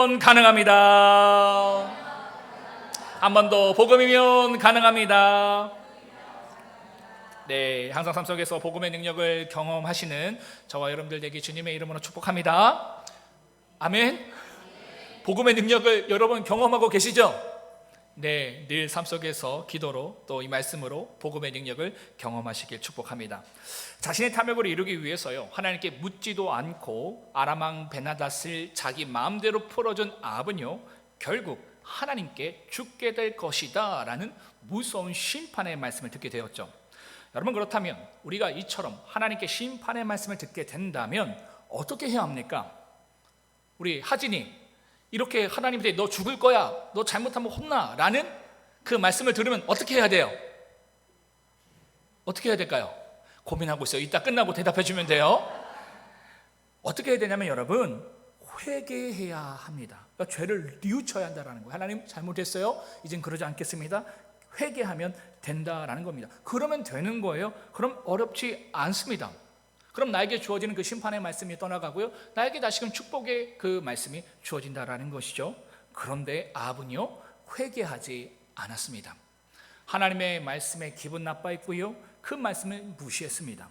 가능합니다. 한 번 더, 복음이면 가능합니다. 네, 항상 삶 속에서 복음의 능력을 경험하시는 저와 여러분들 되기 주님의 이름으로 축복합니다. 아멘. 복음의 능력을 여러분 경험하고 계시죠? 네, 늘 삶 속에서 기도로 또 이 말씀으로 복음의 능력을 경험하시길 축복합니다. 자신의 탐욕을 이루기 위해서요, 하나님께 묻지도 않고 아람 왕 베나닷을 자기 마음대로 풀어준 아합은요, 결국 하나님께 죽게 될 것이다 라는 무서운 심판의 말씀을 듣게 되었죠. 여러분, 그렇다면 우리가 이처럼 하나님께 심판의 말씀을 듣게 된다면 어떻게 해야 합니까? 우리 하진이 이렇게 하나님한테 너 죽을 거야, 너 잘못하면 혼나 라는 그 말씀을 들으면 어떻게 해야 돼요? 어떻게 해야 될까요? 고민하고 있어요. 이따 끝나고 대답해 주면 돼요. 어떻게 해야 되냐면 여러분, 회개해야 합니다. 그러니까 죄를 뉘우쳐야 한다는 거예요. 하나님 잘못했어요, 이젠 그러지 않겠습니다. 회개하면 된다라는 겁니다. 그러면 되는 거예요. 그럼 어렵지 않습니다. 그럼 나에게 주어지는 그 심판의 말씀이 떠나가고요, 나에게 다시금 축복의 그 말씀이 주어진다라는 것이죠. 그런데 아합은요, 회개하지 않았습니다. 하나님의 말씀에 기분 나빠했고요, 그 말씀을 무시했습니다.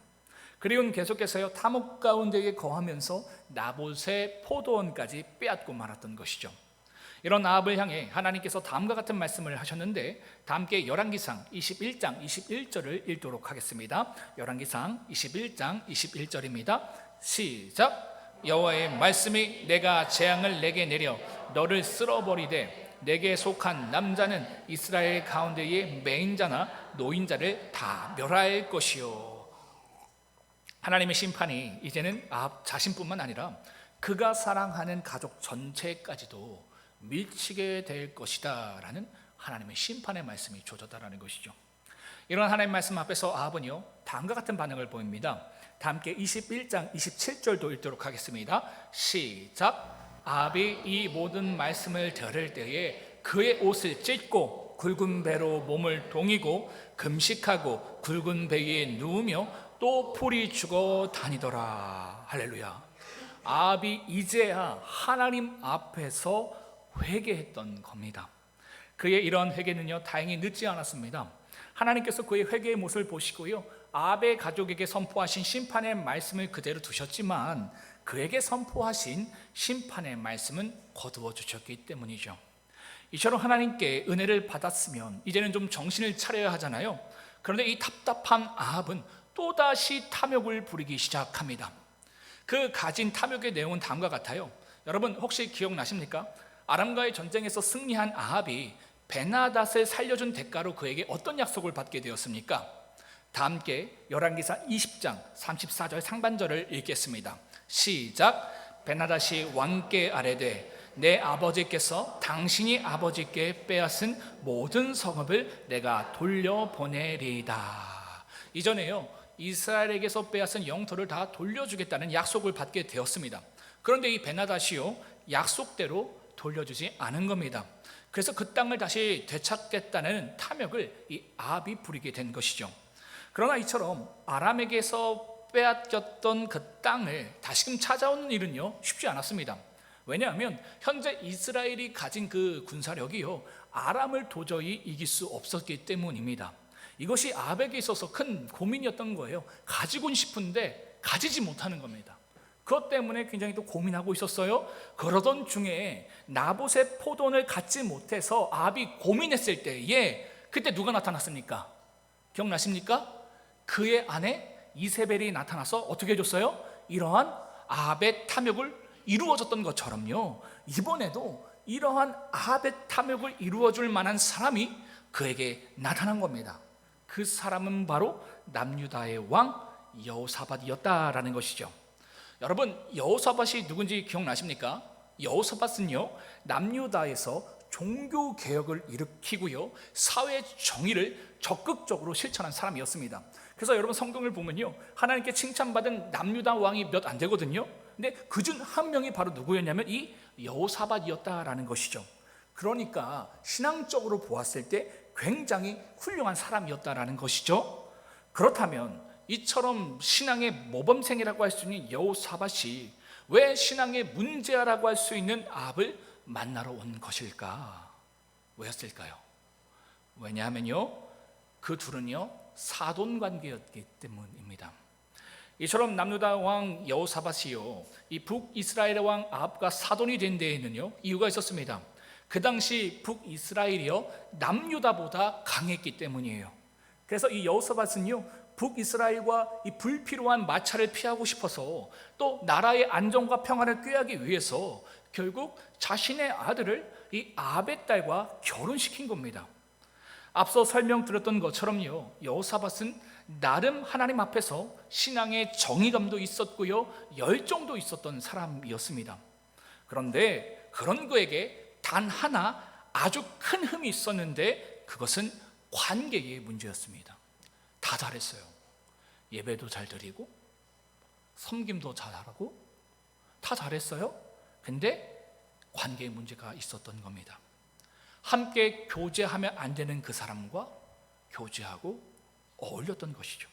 그리고는 계속해서요, 탐욕 가운데에 거하면서 나봇의 포도원까지 빼앗고 말았던 것이죠. 이런 아합을 향해 하나님께서 다음과 같은 말씀을 하셨는데, 다 함께 열왕기상 21장 21절을 읽도록 하겠습니다. 열왕기상 21장 21절입니다. 시작. 여호와의 말씀이 내가 재앙을 내게 내려 너를 쓸어버리되 내게 속한 남자는 이스라엘 가운데의 맹인자나 노인자를 다 멸할 것이요. 하나님의 심판이 이제는 아합 자신뿐만 아니라 그가 사랑하는 가족 전체까지도 미치게 될 것이다 라는 하나님의 심판의 말씀이 주어졌다라는 것이죠. 이런 하나님의 말씀 앞에서 아합은요, 다음과 같은 반응을 보입니다. 다 함께 21장 27절도 읽도록 하겠습니다. 시작. 아합이 이 모든 말씀을 들을 때에 그의 옷을 찢고 굵은 배로 몸을 동이고 금식하고 굵은 배 위에 누우며 또 풀이 죽어 다니더라. 할렐루야. 아합이 이제야 하나님 앞에서 회개했던 겁니다. 그의 이런 회개는요, 다행히 늦지 않았습니다. 하나님께서 그의 회개의 모습을 보시고요, 아합의 가족에게 선포하신 심판의 말씀을 그대로 두셨지만 그에게 선포하신 심판의 말씀은 거두어 주셨기 때문이죠. 이처럼 하나님께 은혜를 받았으면 이제는 좀 정신을 차려야 하잖아요. 그런데 이 답답한 아합은 또다시 탐욕을 부리기 시작합니다. 그 가진 탐욕의 내용은 다음과 같아요. 여러분, 혹시 기억나십니까? 아람과의 전쟁에서 승리한 아합이 베나닷을 살려준 대가로 그에게 어떤 약속을 받게 되었습니까? 다 함께 열왕기상 20장 34절 상반절을 읽겠습니다. 시작. 베나닷이 왕께 아뢰되 내 아버지께서 당신이 아버지께 빼앗은 모든 성읍을 내가 돌려보내리이다. 이전에요, 이스라엘에게서 빼앗은 영토를 다 돌려주겠다는 약속을 받게 되었습니다. 그런데 이 베나닷이요, 약속대로 돌려주지 않은 겁니다. 그래서 그 땅을 다시 되찾겠다는 탐욕을 이 아합이 부리게 된 것이죠. 그러나 이처럼 아람에게서 빼앗겼던 그 땅을 다시금 찾아오는 일은요, 쉽지 않았습니다. 왜냐하면 현재 이스라엘이 가진 그 군사력이요, 아람을 도저히 이길 수 없었기 때문입니다. 이것이 아합에게 있어서 큰 고민이었던 거예요. 가지고는 싶은데 가지지 못하는 겁니다. 그것 때문에 굉장히 또 고민하고 있었어요. 그러던 중에 나봇의 포도원을 갖지 못해서 아합이 고민했을 때에 그때 누가 나타났습니까? 기억나십니까? 그의 아내 이세벨이 나타나서 어떻게 해줬어요? 이러한 아합의 탐욕을 이루어졌던 것처럼요, 이번에도 이러한 아합의 탐욕을 이루어줄 만한 사람이 그에게 나타난 겁니다. 그 사람은 바로 남유다의 왕 여호사밧이었다라는 것이죠. 여러분, 여호사밧이 누군지 기억나십니까? 여호사밧은요, 남유다에서 종교 개혁을 일으키고요, 사회 정의를 적극적으로 실천한 사람이었습니다. 그래서 여러분, 성경을 보면요, 하나님께 칭찬받은 남유다 왕이 몇 안 되거든요. 근데 그중 한 명이 바로 누구였냐면 이 여호사밧이었다라는 것이죠. 그러니까 신앙적으로 보았을 때 굉장히 훌륭한 사람이었다라는 것이죠. 그렇다면 이처럼 신앙의 모범생이라고 할 수 있는 여호사밧이 왜 신앙의 문제아라고 할 수 있는 아합을 만나러 온 것일까? 왜였을까요? 왜냐하면요, 그 둘은요 사돈 관계였기 때문입니다. 이처럼 남유다 왕 여호사밧이요 이 북이스라엘의 왕 아합과 사돈이 된 데에는요 이유가 있었습니다. 그 당시 북이스라엘이요 남유다보다 강했기 때문이에요. 그래서 이 여호사밧은요 북이스라엘과 이 불필요한 마찰을 피하고 싶어서 또 나라의 안정과 평화를 꾀하기 위해서 결국 자신의 아들을 이 아합의 딸과 결혼시킨 겁니다. 앞서 설명드렸던 것처럼요 여호사밧은 나름 하나님 앞에서 신앙의 정의감도 있었고요 열정도 있었던 사람이었습니다. 그런데 그런 그에게 단 하나 아주 큰 흠이 있었는데 그것은 관계의 문제였습니다. 다 잘했어요. 예배도 잘 드리고 섬김도 잘하고 다 잘했어요. 근데 관계의 문제가 있었던 겁니다. 함께 교제하면 안 되는 그 사람과 교제하고 어울렸던 것이죠.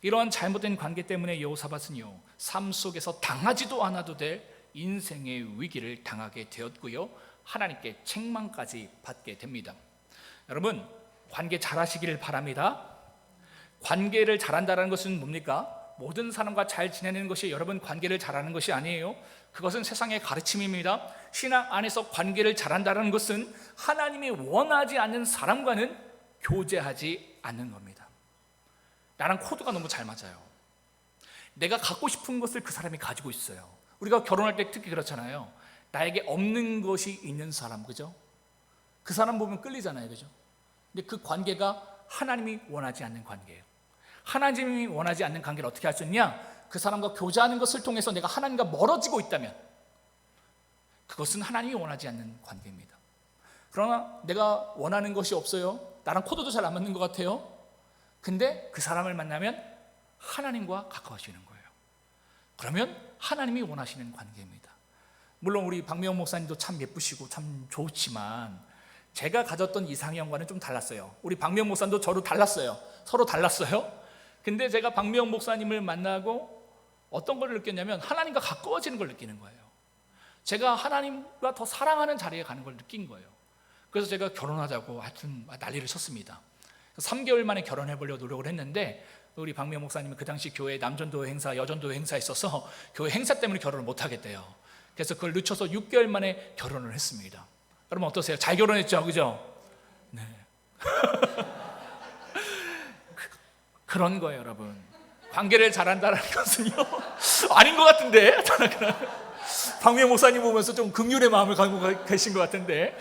이러한 잘못된 관계 때문에 여호사밧은요 삶 속에서 당하지도 않아도 될 인생의 위기를 당하게 되었고요 하나님께 책망까지 받게 됩니다. 여러분 관계 잘하시기를 바랍니다. 관계를 잘한다는 것은 뭡니까? 모든 사람과 잘 지내는 것이 여러분 관계를 잘하는 것이 아니에요. 그것은 세상의 가르침입니다. 신앙 안에서 관계를 잘한다는 것은 하나님이 원하지 않는 사람과는 교제하지 않는 겁니다. 나랑 코드가 너무 잘 맞아요. 내가 갖고 싶은 것을 그 사람이 가지고 있어요. 우리가 결혼할 때 특히 그렇잖아요. 나에게 없는 것이 있는 사람, 그죠? 그 사람 보면 끌리잖아요, 그죠? 근데 그 관계가 하나님이 원하지 않는 관계예요. 하나님이 원하지 않는 관계를 어떻게 할 수 있냐? 그 사람과 교제하는 것을 통해서 내가 하나님과 멀어지고 있다면 그것은 하나님이 원하지 않는 관계입니다. 그러나 내가 원하는 것이 없어요. 나랑 코드도 잘 안 맞는 것 같아요. 근데 그 사람을 만나면 하나님과 가까워지는 거예요. 그러면 하나님이 원하시는 관계입니다. 물론 우리 박미영 목사님도 참 예쁘시고 참 좋지만 제가 가졌던 이상형과는 좀 달랐어요. 우리 박미영 목사님도 저로 달랐어요. 서로 달랐어요. 근데 제가 박미영 목사님을 만나고 어떤 걸 느꼈냐면 하나님과 가까워지는 걸 느끼는 거예요. 제가 하나님과 더 사랑하는 자리에 가는 걸 느낀 거예요. 그래서 제가 결혼하자고 하여튼 난리를 쳤습니다. 3개월 만에 결혼해 보려고 노력을 했는데 우리 박미영 목사님은 그 당시 교회 남전도 행사, 여전도 행사에 있어서 교회 행사 때문에 결혼을 못 하겠대요. 그래서 그걸 늦춰서 6개월 만에 결혼을 했습니다. 여러분 어떠세요? 잘 결혼했죠? 그죠? 네. 그런 거예요, 여러분. 관계를 잘한다는 것은요 아닌 것 같은데 박미영 목사님 보면서 좀 긍휼의 마음을 갖고 계신 것 같은데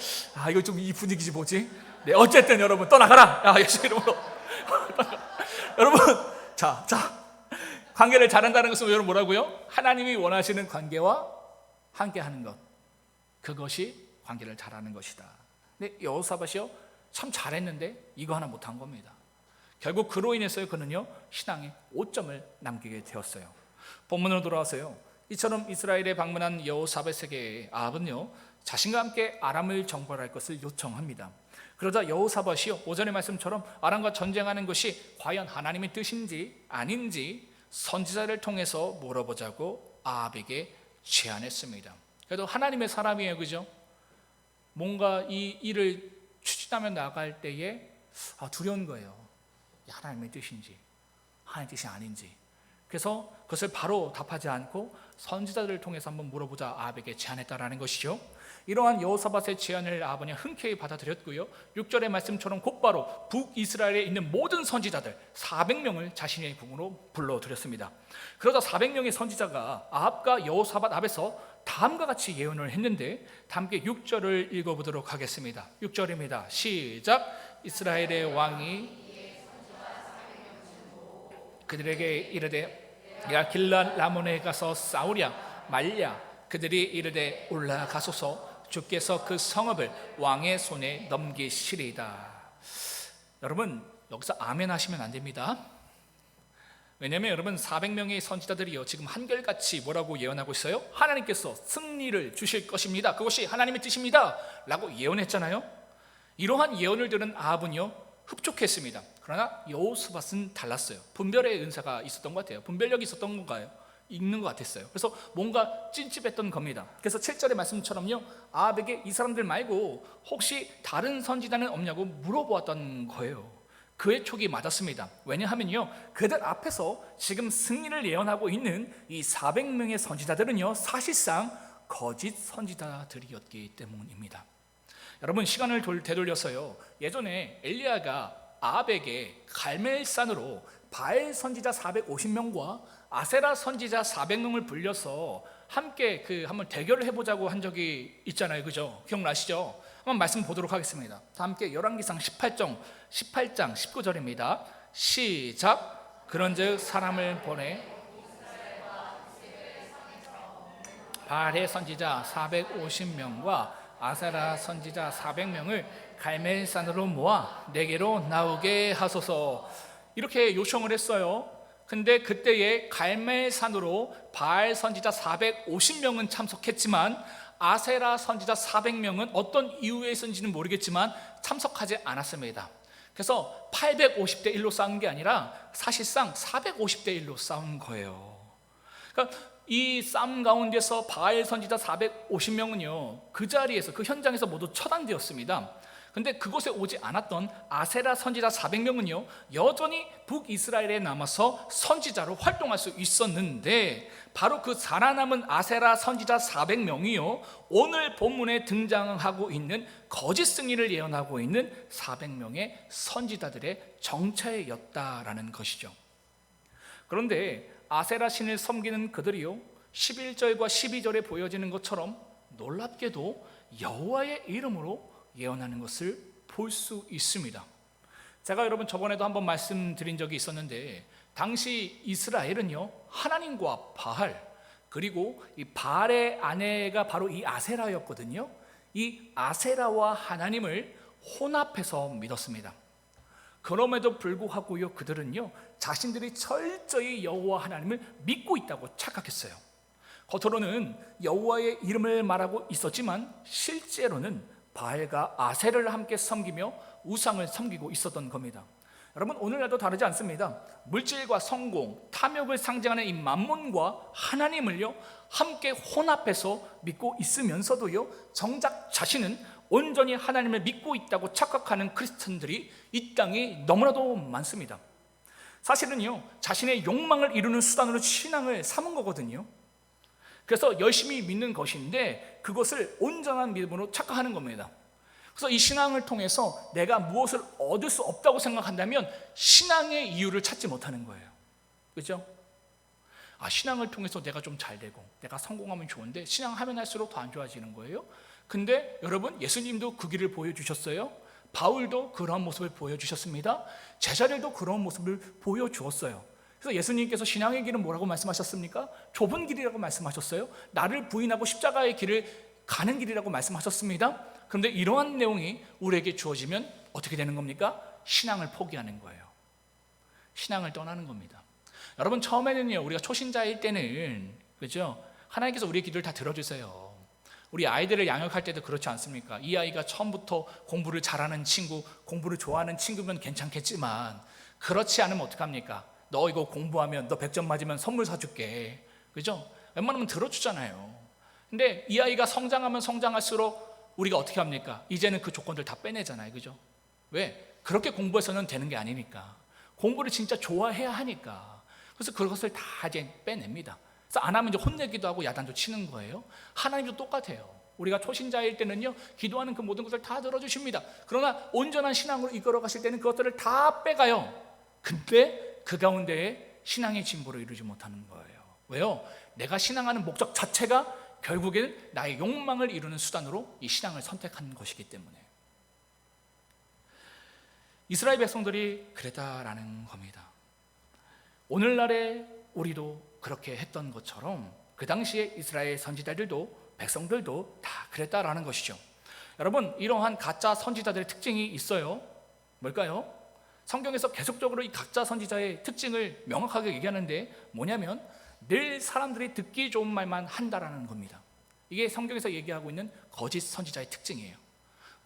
이거 좀 이 분위기지 뭐지? 네, 어쨌든 여러분 떠나가라. 예수 이름으로 여러분 자 관계를 잘한다는 것은 여러분 뭐라고요? 하나님이 원하시는 관계와 함께하는 것, 그것이 관계를 잘하는 것이다. 근데 여호사밧이요 참 잘했는데 이거 하나 못한 겁니다. 결국 그로 인해서요 그는요 신앙에 오점을 남기게 되었어요. 본문으로 돌아와서요 이처럼 이스라엘에 방문한 여호사밧에게 아합은요 자신과 함께 아람을 정벌할 것을 요청합니다. 그러자 여호사밧이요 오전의 말씀처럼 아람과 전쟁하는 것이 과연 하나님의 뜻인지 아닌지 선지자를 통해서 물어보자고 아합에게 제안했습니다. 그래도 하나님의 사람이에요, 그죠? 뭔가 이 일을 추진하며 나갈 때에 두려운 거예요. 하나님의 뜻인지 하나님의 뜻이 아닌지. 그래서 그것을 바로 답하지 않고 선지자들을 통해서 한번 물어보자 아합에게 제안했다라는 것이죠. 이러한 여호사밧의 제안을 아합은 흔쾌히 받아들였고요 6절의 말씀처럼 곧바로 북이스라엘에 있는 모든 선지자들 400명을 자신의 궁으로 불러들였습니다. 그러자 400명의 선지자가 아합과 여호사밧 앞에서 다음과 같이 예언을 했는데 함께 6절을 읽어보도록 하겠습니다. 6절입니다. 시작. 이스라엘의 왕이 그들에게 이르되 내가 길랏 라몬에 가서 싸우랴 말랴. 그들이 이르되 올라가소서. 주께서 그 성읍을 왕의 손에 넘기시리이다. 여러분 여기서 아멘 하시면 안 됩니다. 왜냐하면 여러분 400명의 선지자들이요 지금 한결같이 뭐라고 예언하고 있어요? 하나님께서 승리를 주실 것입니다. 그것이 하나님의 뜻입니다 라고 예언했잖아요. 이러한 예언을 들은 아합은요 흡족했습니다. 그러나 여호사밧은 달랐어요. 분별의 은사가 있었던 것 같아요. 분별력이 있었던 건가요? 읽는 것 같았어요. 그래서 뭔가 찜찜했던 겁니다. 그래서 7절의 말씀처럼요, 아합에게 이 사람들 말고 혹시 다른 선지자는 없냐고 물어보았던 거예요. 그의 촉이 맞았습니다. 왜냐하면요, 그들 앞에서 지금 승리를 예언하고 있는 이 400명의 선지자들은요, 사실상 거짓 선지자들이었기 때문입니다. 여러분, 시간을 되돌려서요, 예전에 엘리야가 아합에게 갈멜산으로 바알 선지자 450명과 아세라 선지자 400명을 불려서 함께 한번 대결을 해보자고 한 적이 있잖아요, 그죠? 기억나시죠? 한번 말씀 보도록 하겠습니다. 다 함께 열왕기상 18장 19절입니다. 시작. 그런즉 사람을 보내 바알의 선지자 450명과 아세라 선지자 400명을 갈멜산으로 모아 내게로 나오게 하소서. 이렇게 요청을 했어요. 근데 그때에 갈멜산으로 바알 선지자 450명은 참석했지만 아세라 선지자 400명은 어떤 이유에 있었는지는 모르겠지만 참석하지 않았습니다. 그래서 850대 1로 싸운 게 아니라 사실상 450대 1로 싸운 거예요. 그러니까 이 싸움 가운데서 바알 선지자 450명은요, 그 자리에서, 그 현장에서 모두 처단되었습니다. 근데 그곳에 오지 않았던 아세라 선지자 400명은요, 여전히 북이스라엘에 남아서 선지자로 활동할 수 있었는데, 바로 그 살아남은 아세라 선지자 400명이요, 오늘 본문에 등장하고 있는 거짓 승리를 예언하고 있는 400명의 선지자들의 정체였다라는 것이죠. 그런데 아세라 신을 섬기는 그들이요, 11절과 12절에 보여지는 것처럼 놀랍게도 여호와의 이름으로 예언하는 것을 볼 수 있습니다. 제가 여러분 저번에도 한번 말씀드린 적이 있었는데, 당시 이스라엘은요, 하나님과 바알, 그리고 이 바알의 아내가 바로 이 아세라였거든요. 이 아세라와 하나님을 혼합해서 믿었습니다. 그럼에도 불구하고요, 그들은요, 자신들이 철저히 여호와 하나님을 믿고 있다고 착각했어요. 겉으로는 여호와의 이름을 말하고 있었지만 실제로는 바알과 아세라를 함께 섬기며 우상을 섬기고 있었던 겁니다. 여러분, 오늘날도 다르지 않습니다. 물질과 성공, 탐욕을 상징하는 이 만몬과 하나님을요, 함께 혼합해서 믿고 있으면서도요, 정작 자신은 온전히 하나님을 믿고 있다고 착각하는 크리스천들이 이 땅에 너무나도 많습니다. 사실은요, 자신의 욕망을 이루는 수단으로 신앙을 삼은 거거든요. 그래서 열심히 믿는 것인데 그것을 온전한 믿음으로 착각하는 겁니다. 그래서 이 신앙을 통해서 내가 무엇을 얻을 수 없다고 생각한다면 신앙의 이유를 찾지 못하는 거예요. 그렇죠? 신앙을 통해서 내가 좀 잘 되고 내가 성공하면 좋은데 신앙하면 할수록 더 안 좋아지는 거예요. 근데 여러분, 예수님도 그 길을 보여주셨어요. 바울도 그러한 모습을 보여주셨습니다. 제자들도 그런 모습을 보여주었어요. 그래서 예수님께서 신앙의 길은 뭐라고 말씀하셨습니까? 좁은 길이라고 말씀하셨어요. 나를 부인하고 십자가의 길을 가는 길이라고 말씀하셨습니다. 그런데 이러한 내용이 우리에게 주어지면 어떻게 되는 겁니까? 신앙을 포기하는 거예요. 신앙을 떠나는 겁니다. 여러분, 처음에는요, 우리가 초신자일 때는, 그렇죠? 하나님께서 우리의 기도를 다 들어주세요. 우리 아이들을 양육할 때도 그렇지 않습니까? 이 아이가 처음부터 공부를 잘하는 친구, 공부를 좋아하는 친구면 괜찮겠지만 그렇지 않으면 어떡합니까? 너 이거 공부하면 너 100점 맞으면 선물 사줄게, 그죠? 웬만하면 들어주잖아요. 근데 이 아이가 성장하면 성장할수록 우리가 어떻게 합니까? 이제는 그 조건들 다 빼내잖아요, 그죠? 왜? 그렇게 공부해서는 되는 게 아니니까. 공부를 진짜 좋아해야 하니까. 그래서 그것을 다 이제 빼냅니다. 그래서 안 하면 이제 혼내기도 하고 야단도 치는 거예요. 하나님도 똑같아요. 우리가 초신자일 때는요, 기도하는 그 모든 것을 다 들어주십니다. 그러나 온전한 신앙으로 이끌어 가실 때는 그것들을 다 빼가요. 근데 그 가운데에 신앙의 진보를 이루지 못하는 거예요. 왜요? 내가 신앙하는 목적 자체가 결국에는 나의 욕망을 이루는 수단으로 이 신앙을 선택한 것이기 때문에. 이스라엘 백성들이 그랬다라는 겁니다. 오늘날에 우리도 그렇게 했던 것처럼 그 당시에 이스라엘 선지자들도 백성들도 다 그랬다라는 것이죠. 여러분, 이러한 가짜 선지자들의 특징이 있어요. 뭘까요? 성경에서 계속적으로 이 가짜 선지자의 특징을 명확하게 얘기하는데 뭐냐면 늘 사람들이 듣기 좋은 말만 한다라는 겁니다. 이게 성경에서 얘기하고 있는 거짓 선지자의 특징이에요.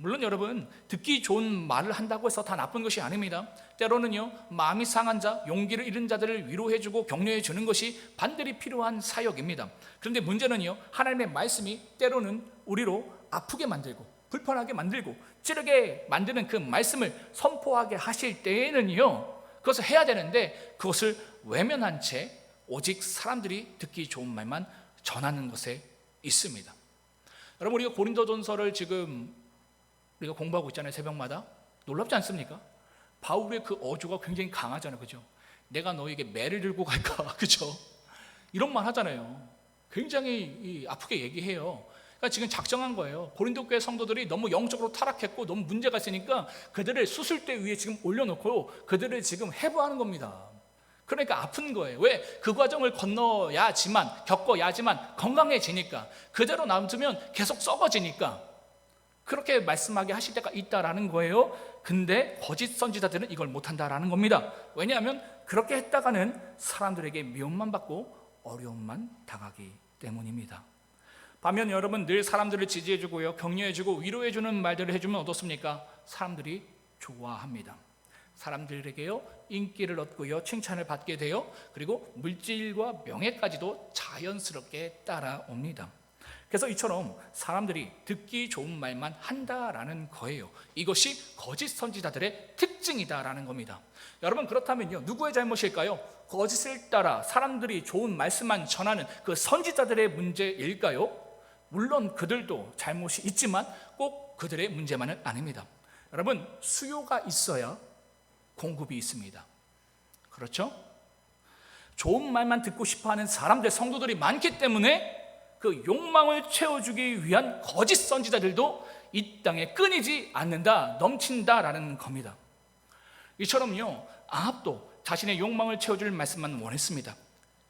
물론 여러분, 듣기 좋은 말을 한다고 해서 다 나쁜 것이 아닙니다. 때로는요, 마음이 상한 자, 용기를 잃은 자들을 위로해주고 격려해 주는 것이 반드시 필요한 사역입니다. 그런데 문제는요, 하나님의 말씀이 때로는 우리로 아프게 만들고 불편하게 만들고 찌르게 만드는 그 말씀을 선포하게 하실 때에는요, 그것을 해야 되는데 그것을 외면한 채 오직 사람들이 듣기 좋은 말만 전하는 것에 있습니다. 여러분, 우리가 고린도전서를 지금 우리가 공부하고 있잖아요. 새벽마다. 놀랍지 않습니까? 바울의 그 어조가 굉장히 강하잖아요. 그죠? 내가 너에게 매를 들고 갈까? 그죠? 이런 말 하잖아요. 굉장히 아프게 얘기해요. 그러니까 지금 작정한 거예요. 고린도 교회 성도들이 너무 영적으로 타락했고 너무 문제가 있으니까 그들을 수술대 위에 지금 올려놓고 그들을 지금 해부하는 겁니다. 그러니까 아픈 거예요. 왜? 그 과정을 겪어야지만 건강해지니까. 그대로 놔두면 계속 썩어지니까 그렇게 말씀하게 하실 때가 있다라는 거예요. 근데 거짓 선지자들은 이걸 못한다라는 겁니다. 왜냐하면 그렇게 했다가는 사람들에게 미움만 받고 어려움만 당하기 때문입니다. 반면 여러분, 늘 사람들을 지지해주고요, 격려해주고 위로해주는 말들을 해주면 어떻습니까? 사람들이 좋아합니다. 사람들에게요, 인기를 얻고요, 칭찬을 받게 돼요. 그리고 물질과 명예까지도 자연스럽게 따라옵니다. 그래서 이처럼 사람들이 듣기 좋은 말만 한다라는 거예요. 이것이 거짓 선지자들의 특징이다라는 겁니다. 여러분, 그렇다면요, 누구의 잘못일까요? 거짓을 따라 사람들이 좋은 말씀만 전하는 그 선지자들의 문제일까요? 물론 그들도 잘못이 있지만 꼭 그들의 문제만은 아닙니다. 여러분, 수요가 있어야 공급이 있습니다. 그렇죠? 좋은 말만 듣고 싶어하는 사람들, 성도들이 많기 때문에 그 욕망을 채워주기 위한 거짓 선지자들도 이 땅에 끊이지 않는다, 넘친다라는 겁니다. 이처럼요, 아합도 자신의 욕망을 채워줄 말씀만 원했습니다.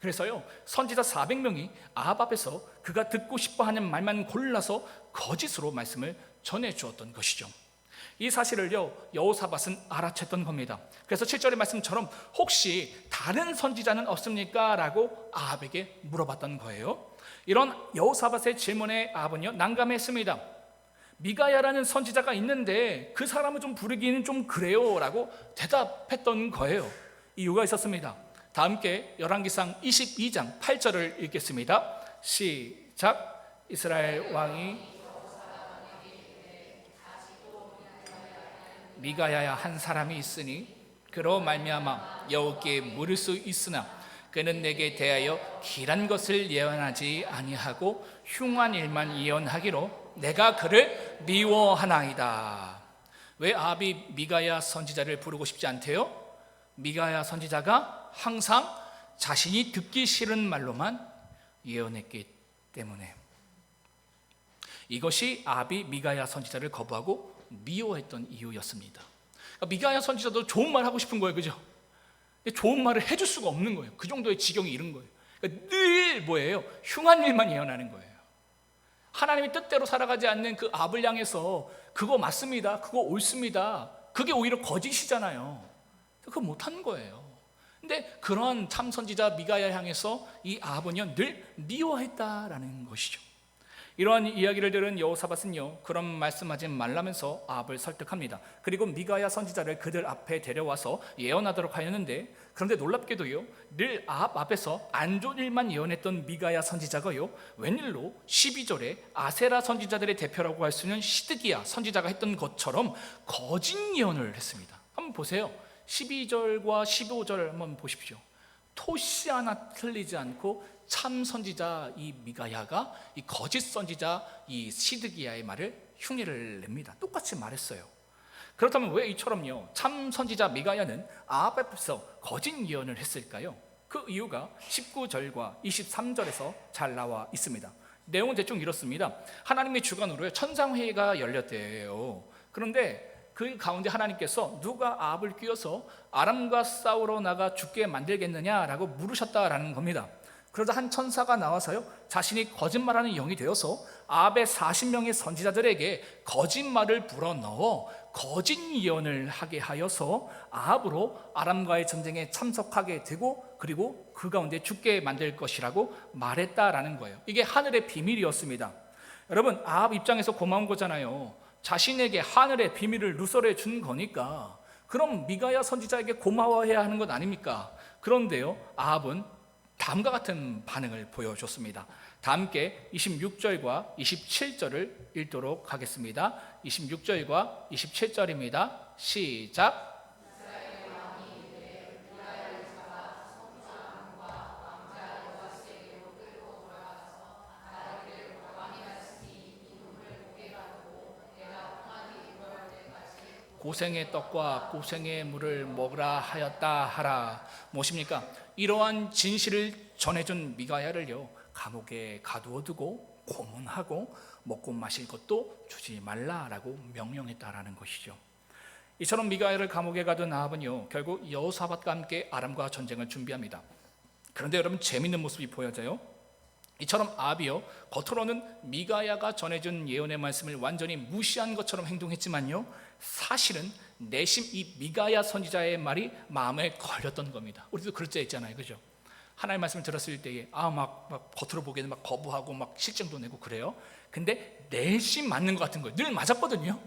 그래서요, 선지자 400명이 아합 앞에서 그가 듣고 싶어하는 말만 골라서 거짓으로 말씀을 전해주었던 것이죠. 이 사실을요, 여호사밧은 알아챘던 겁니다. 그래서 7절의 말씀처럼 혹시 다른 선지자는 없습니까? 라고 아합에게 물어봤던 거예요. 이런 여호사밧의 질문에 아합은요, 난감했습니다. 미가야라는 선지자가 있는데 그 사람을 좀 부르기는 좀 그래요 라고 대답했던 거예요. 이유가 있었습니다. 다 함께 열왕기상 22장 8절을 읽겠습니다. 시작. 이스라엘 왕이 미가야야 한 사람이 있으니 그로 말미암아 여호와께 물을 수 있으나 그는 내게 대하여 길한 것을 예언하지 아니하고 흉한 일만 예언하기로 내가 그를 미워하나이다. 왜 아합이 미가야 선지자를 부르고 싶지 않대요? 미가야 선지자가 항상 자신이 듣기 싫은 말로만 예언했기 때문에. 이것이 아합이 미가야 선지자를 거부하고 미워했던 이유였습니다. 그러니까 미가야 선지자도 좋은 말 하고 싶은 거예요. 그죠? 좋은 말을 해줄 수가 없는 거예요. 그 정도의 지경이 이른 거예요. 그러니까 늘 뭐예요? 흉한 일만 예언하는 거예요. 하나님의 뜻대로 살아가지 않는 그 아합을 향해서 그거 맞습니다, 그거 옳습니다, 그게 오히려 거짓이잖아요. 그거 못하는 거예요. 근데 그런 참 선지자 미가야 향해서 이 아합은요, 늘 미워했다라는 것이죠. 이러한 이야기를 들은 여호사밧은요, 그런 말씀하지 말라면서 아합을 설득합니다. 그리고 미가야 선지자를 그들 앞에 데려와서 예언하도록 하였는데, 그런데 놀랍게도요, 늘 아합 앞에서 안 좋은 일만 예언했던 미가야 선지자가요, 웬일로 12절에 아세라 선지자들의 대표라고 할 수 있는 시드기야 선지자가 했던 것처럼 거짓 예언을 했습니다. 한번 보세요. 12절과 15절 한번 보십시오. 토시 하나 틀리지 않고 참 선지자 이 미가야가 이 거짓 선지자 이 시드기야의 말을 흉내를 냅니다. 똑같이 말했어요. 그렇다면 왜 이처럼요, 참 선지자 미가야는 아합 앞에서 거짓 예언을 했을까요? 그 이유가 19절과 23절에서 잘 나와 있습니다. 내용은 대충 이렇습니다. 하나님의 주관으로 천상회의가 열렸대요. 그런데 그 가운데 하나님께서 누가 아합을 끼워서 아람과 싸우러 나가 죽게 만들겠느냐라고 물으셨다라는 겁니다. 그러자 한 천사가 나와서요, 자신이 거짓말하는 영이 되어서 아합의 40명의 선지자들에게 거짓말을 불어넣어 거짓 예언을 하게 하여서 아합으로 아람과의 전쟁에 참석하게 되고 그리고 그 가운데 죽게 만들 것이라고 말했다라는 거예요. 이게 하늘의 비밀이었습니다. 여러분, 아합 입장에서 고마운 거잖아요. 자신에게 하늘의 비밀을 누설해 준 거니까 그럼 미가야 선지자에게 고마워해야 하는 것 아닙니까? 그런데요, 아합은 다음과 같은 반응을 보여줬습니다. 다 함께 26절과 27절을 읽도록 하겠습니다. 26절과 27절입니다. 시작. 고생의 떡과 고생의 물을 먹으라 하였다 하라. 무엇입니까? 이러한 진실을 전해준 미가야를요, 감옥에 가두어두고 고문하고 먹고 마실 것도 주지 말라라고 명령했다라는 것이죠. 이처럼 미가야를 감옥에 가둔 아합은요, 결국 여호사밧과 함께 아람과 전쟁을 준비합니다. 그런데 여러분, 재밌는 모습이 보여져요. 이처럼 아합이요, 겉으로는 미가야가 전해준 예언의 말씀을 완전히 무시한 것처럼 행동했지만요, 사실은 내심 이 미가야 선지자의 말이 마음에 걸렸던 겁니다. 우리도 그럴 때 있잖아요, 그죠? 하나님의 말씀을 들었을 때에 막 겉으로 보기에는 막 거부하고 막 실증도 내고 그래요. 근데 내심 맞는 것 같은 거예요. 늘 맞았거든요.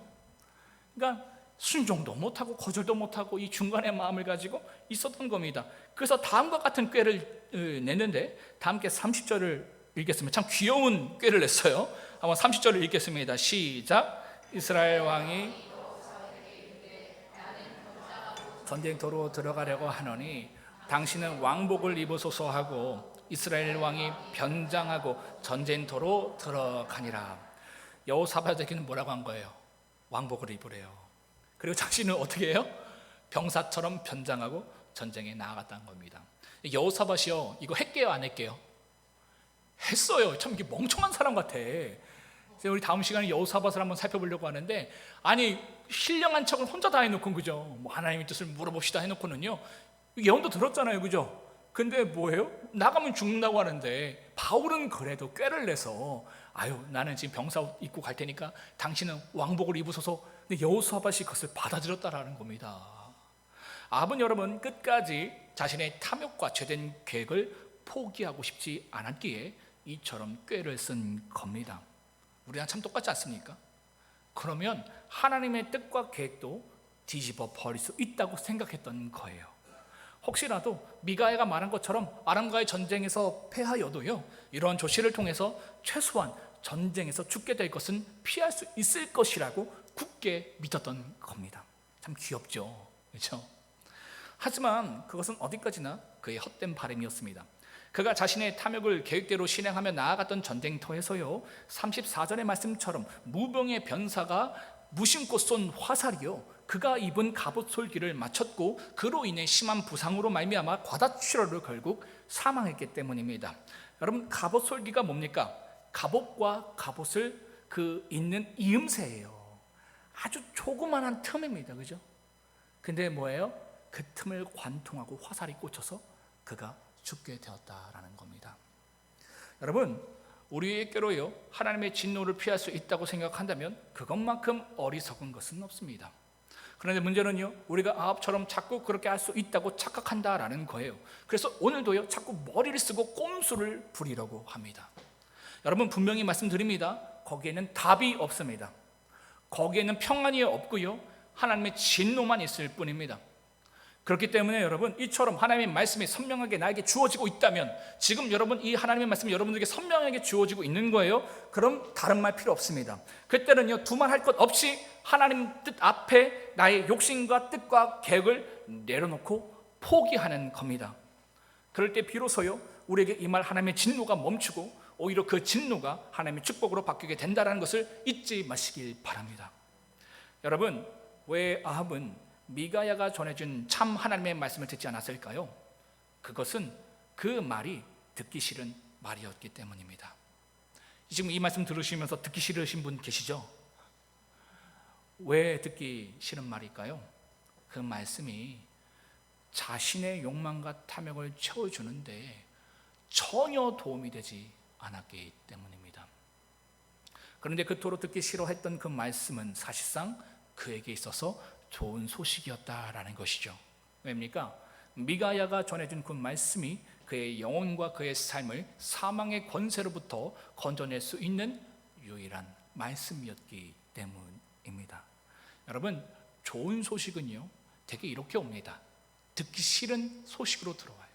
그러니까 순종도 못하고 거절도 못하고 이 중간의 마음을 가지고 있었던 겁니다. 그래서 다음과 같은 꾀를 냈는데, 다 함께 30절을 읽겠습니다. 참 귀여운 꾀를 냈어요. 한번 30절을 읽겠습니다. 시작. 이스라엘 왕이 전쟁터로 들어가려고 하노니 당신은 왕복을 입으소서 하고 이스라엘 왕이 변장하고 전쟁터로 들어가니라. 여호사밧에게는 뭐라고 한 거예요? 왕복을 입으래요. 그리고 자신은 어떻게 해요? 병사처럼 변장하고 전쟁에 나아갔다는 겁니다. 여호사밧이요, 이거 했게요, 안 했게요? 했어요. 참 이게 멍청한 사람 같아. 그래서 우리 다음 시간에 여호사밧을 한번 살펴보려고 하는데, 아니 신령한 척을 혼자 다 해놓고, 그죠? 뭐 하나님의 뜻을 물어봅시다 해놓고는요, 예언도 들었잖아요, 그죠? 근데 뭐예요? 나가면 죽는다고 하는데 바울은 그래도 꾀를 내서 아유, 나는 지금 병사 옷 입고 갈 테니까 당신은 왕복을 입으소서. 근데 여호사밧이 그것을 받아들였다라는 겁니다. 아합은 여러분 끝까지 자신의 탐욕과 죄된 계획을 포기하고 싶지 않았기에 이처럼 꾀를 쓴 겁니다. 우리랑 참 똑같지 않습니까? 그러면 하나님의 뜻과 계획도 뒤집어 버릴 수 있다고 생각했던 거예요. 혹시라도 미가야가 말한 것처럼 아람과의 전쟁에서 패하여도요, 이러한 조치를 통해서 최소한 전쟁에서 죽게 될 것은 피할 수 있을 것이라고 굳게 믿었던 겁니다. 참 귀엽죠, 그렇죠? 하지만 그것은 어디까지나 그의 헛된 바람이었습니다. 그가 자신의 탐욕을 계획대로 실행하며 나아갔던 전쟁터에서요, 34절의 말씀처럼 무병의 변사가 무심코 쏜 화살이요, 그가 입은 갑옷 솔기를 맞췄고 그로 인해 심한 부상으로 말미암아 과다출혈을 결국 사망했기 때문입니다. 여러분, 갑옷 솔기가 뭡니까? 갑옷과 갑옷을 그 잇는 이음새예요. 아주 조그만한 틈입니다, 그죠? 근데 뭐예요? 그 틈을 관통하고 화살이 꽂혀서 그가 죽게 되었다라는 겁니다. 여러분, 우리에게로요, 하나님의 진노를 피할 수 있다고 생각한다면 그것만큼 어리석은 것은 없습니다. 그런데 문제는요, 우리가 아합처럼 자꾸 그렇게 할 수 있다고 착각한다라는 거예요. 그래서 오늘도요, 자꾸 머리를 쓰고 꼼수를 부리려고 합니다. 여러분, 분명히 말씀드립니다. 거기에는 답이 없습니다. 거기에는 평안이 없고요, 하나님의 진노만 있을 뿐입니다. 그렇기 때문에 여러분, 이처럼 하나님의 말씀이 선명하게 나에게 주어지고 있다면, 지금 여러분 이 하나님의 말씀이 여러분들에게 선명하게 주어지고 있는 거예요. 그럼 다른 말 필요 없습니다. 그때는요, 두말 할 것 없이 하나님 뜻 앞에 나의 욕심과 뜻과 계획을 내려놓고 포기하는 겁니다. 그럴 때 비로소요, 우리에게 임할 하나님의 진노가 멈추고 오히려 그 진노가 하나님의 축복으로 바뀌게 된다는 것을 잊지 마시길 바랍니다. 여러분, 왜 아합은 미가야가 전해준 참 하나님의 말씀을 듣지 않았을까요? 그것은 그 말이 듣기 싫은 말이었기 때문입니다. 지금 이 말씀 들으시면서 듣기 싫으신 분 계시죠? 왜 듣기 싫은 말일까요? 그 말씀이 자신의 욕망과 탐욕을 채워주는데 전혀 도움이 되지 않았기 때문입니다. 그런데 그토록 듣기 싫어했던 그 말씀은 사실상 그에게 있어서 좋은 소식이었다라는 것이죠. 왜입니까? 미가야가 전해준 그 말씀이 그의 영혼과 그의 삶을 사망의 권세로부터 건져낼 수 있는 유일한 말씀이었기 때문입니다. 여러분, 좋은 소식은요 되게 이렇게 옵니다. 듣기 싫은 소식으로 들어와요.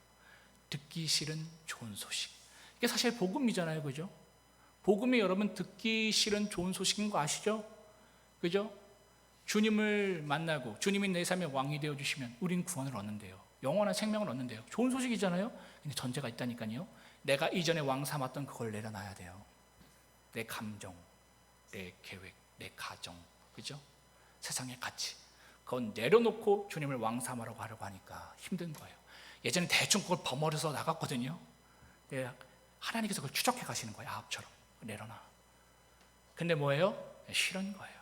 듣기 싫은 좋은 소식. 이게 사실 복음이잖아요, 그죠? 복음이 여러분 듣기 싫은 좋은 소식인 거 아시죠? 그죠? 주님을 만나고 주님이 내 삶의 왕이 되어주시면 우린 구원을 얻는데요, 영원한 생명을 얻는데요, 좋은 소식이잖아요. 근데 전제가 있다니까요. 내가 이전에 왕 삼았던 그걸 내려놔야 돼요. 내 감정, 내 계획, 내 가정, 그죠? 세상의 가치, 그건 내려놓고 주님을 왕 삼으라고 하려고 하니까 힘든 거예요. 예전에 대충 그걸 버무려서 나갔거든요. 하나님께서 그걸 추적해 가시는 거예요. 아합처럼 내려놔. 근데 뭐예요? 싫은 거예요.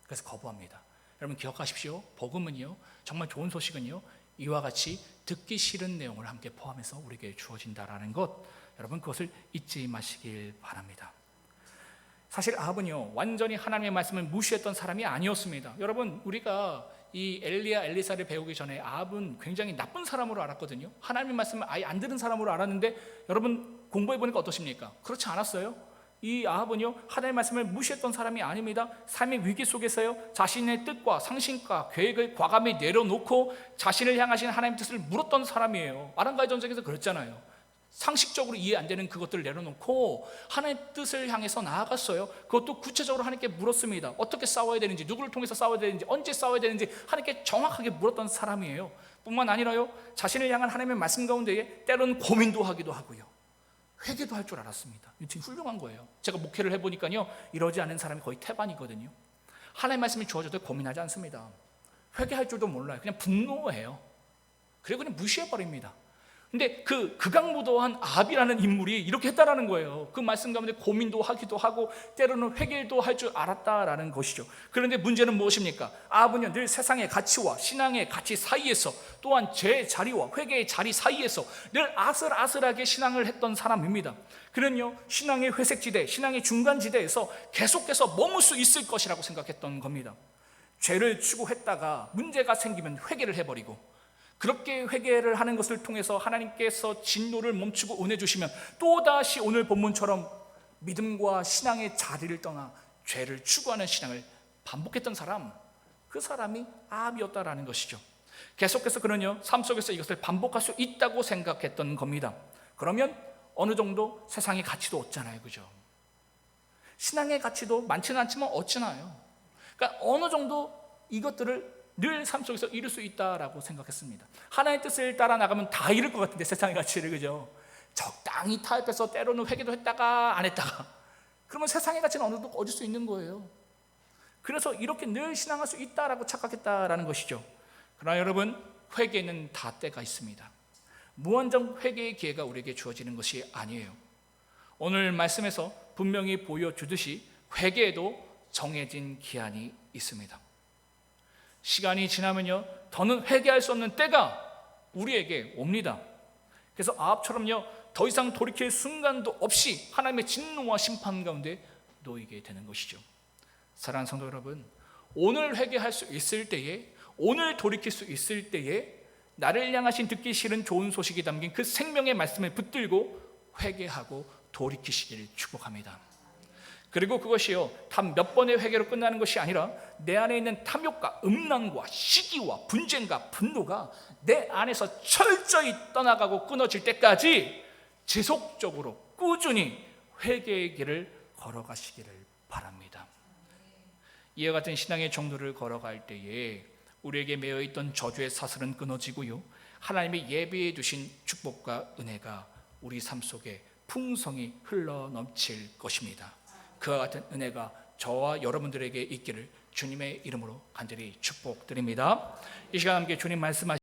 그래서 거부합니다. 여러분 기억하십시오. 복음은요, 정말 좋은 소식은요, 이와 같이 듣기 싫은 내용을 함께 포함해서 우리에게 주어진다라는 것, 여러분 그것을 잊지 마시길 바랍니다. 사실 아합은요 완전히 하나님의 말씀을 무시했던 사람이 아니었습니다. 여러분, 우리가 이 엘리야 엘리사를 배우기 전에 아합은 굉장히 나쁜 사람으로 알았거든요. 하나님의 말씀을 아예 안 들은 사람으로 알았는데, 여러분 공부해 보니까 어떠십니까? 그렇지 않았어요. 이 아합은요 하나님의 말씀을 무시했던 사람이 아닙니다. 삶의 위기 속에서요 자신의 뜻과 상식과 계획을 과감히 내려놓고 자신을 향하신 하나님의 뜻을 물었던 사람이에요. 아람과의 전쟁에서 그랬잖아요. 상식적으로 이해 안 되는 그것들을 내려놓고 하나님의 뜻을 향해서 나아갔어요. 그것도 구체적으로 하나님께 물었습니다. 어떻게 싸워야 되는지, 누구를 통해서 싸워야 되는지, 언제 싸워야 되는지 하나님께 정확하게 물었던 사람이에요. 뿐만 아니라요, 자신을 향한 하나님의 말씀 가운데에 때로는 고민도 하기도 하고요, 회개도 할 줄 알았습니다. 이거 훌륭한 거예요. 제가 목회를 해보니까요, 이러지 않은 사람이 거의 태반이거든요. 하나님의 말씀이 주어져도 고민하지 않습니다. 회개할 줄도 몰라요. 그냥 분노해요. 그리고 그냥 무시해버립니다. 근데 그 극악무도한 아합이라는 인물이 이렇게 했다라는 거예요. 그 말씀 가운데 고민도 하기도 하고 때로는 회개도 할 줄 알았다라는 것이죠. 그런데 문제는 무엇입니까? 아합은요 늘 세상의 가치와 신앙의 가치 사이에서, 또한 죄의 자리와 회개의 자리 사이에서 늘 아슬아슬하게 신앙을 했던 사람입니다. 그는요 신앙의 회색지대, 신앙의 중간지대에서 계속해서 머물 수 있을 것이라고 생각했던 겁니다. 죄를 추구했다가 문제가 생기면 회개를 해버리고, 그렇게 회개를 하는 것을 통해서 하나님께서 진노를 멈추고 은혜 주시면 또다시 오늘 본문처럼 믿음과 신앙의 자리를 떠나 죄를 추구하는 신앙을 반복했던 사람, 그 사람이 아합이었다라는 것이죠. 계속해서 그는요 삶 속에서 이것을 반복할 수 있다고 생각했던 겁니다. 그러면 어느 정도 세상의 가치도 얻잖아요, 그죠? 신앙의 가치도 많지는 않지만 얻잖아요. 그러니까 어느 정도 이것들을 늘 삶 속에서 이룰 수 있다라고 생각했습니다. 하나님의 뜻을 따라 나가면 다 이룰 것 같은데, 세상의 가치를, 그죠? 적당히 타협해서 때로는 회개도 했다가 안 했다가, 그러면 세상의 가치는 어느 정도 얻을 수 있는 거예요. 그래서 이렇게 늘 신앙할 수 있다라고 착각했다라는 것이죠. 그러나 여러분, 회개는 다 때가 있습니다. 무한정 회개의 기회가 우리에게 주어지는 것이 아니에요. 오늘 말씀에서 분명히 보여주듯이 회개에도 정해진 기한이 있습니다. 시간이 지나면요 더는 회개할 수 없는 때가 우리에게 옵니다. 그래서 아합처럼요 더 이상 돌이킬 순간도 없이 하나님의 진노와 심판 가운데 놓이게 되는 것이죠. 사랑하는 성도 여러분, 오늘 회개할 수 있을 때에, 오늘 돌이킬 수 있을 때에 나를 향하신 듣기 싫은 좋은 소식이 담긴 그 생명의 말씀을 붙들고 회개하고 돌이키시기를 축복합니다. 그리고 그것이요 단 몇 번의 회개로 끝나는 것이 아니라 내 안에 있는 탐욕과 음란과 시기와 분쟁과 분노가 내 안에서 철저히 떠나가고 끊어질 때까지 지속적으로 꾸준히 회개의 길을 걸어가시기를 바랍니다. 이와 같은 신앙의 정도를 걸어갈 때에 우리에게 매여있던 저주의 사슬은 끊어지고요, 하나님이 예비해 두신 축복과 은혜가 우리 삶 속에 풍성히 흘러넘칠 것입니다. 그와 같은 은혜가 저와 여러분들에게 있기를 주님의 이름으로 간절히 축복드립니다. 이 시간 함께 주님 말씀하시